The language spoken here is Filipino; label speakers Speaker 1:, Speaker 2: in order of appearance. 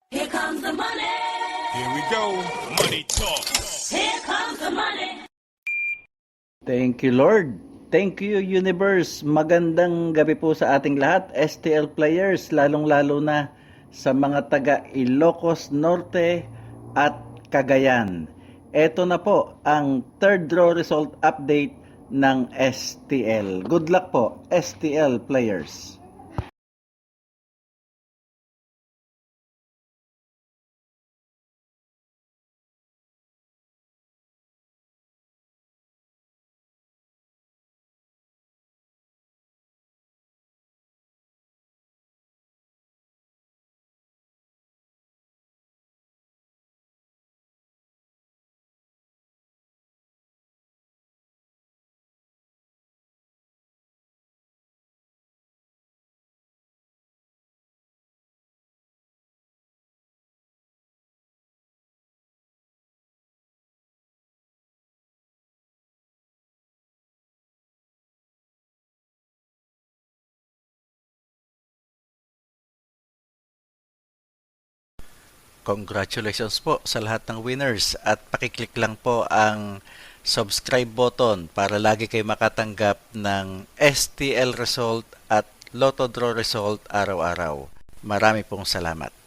Speaker 1: Here comes the money.
Speaker 2: Here we go. Money talk.
Speaker 1: Here comes the money.
Speaker 3: Thank you, Lord. Thank you, Universe. Magandang gabi po sa ating lahat, STL players, lalong-lalo na sa mga taga Ilocos Norte at Cagayan. Ito na po ang third draw result update ng STL. Good luck po, STL players. Congratulations po sa lahat ng winners at pakiclick lang po ang subscribe button para lagi kayo makatanggap ng STL result at Lotto Draw result araw-araw. Marami pong salamat.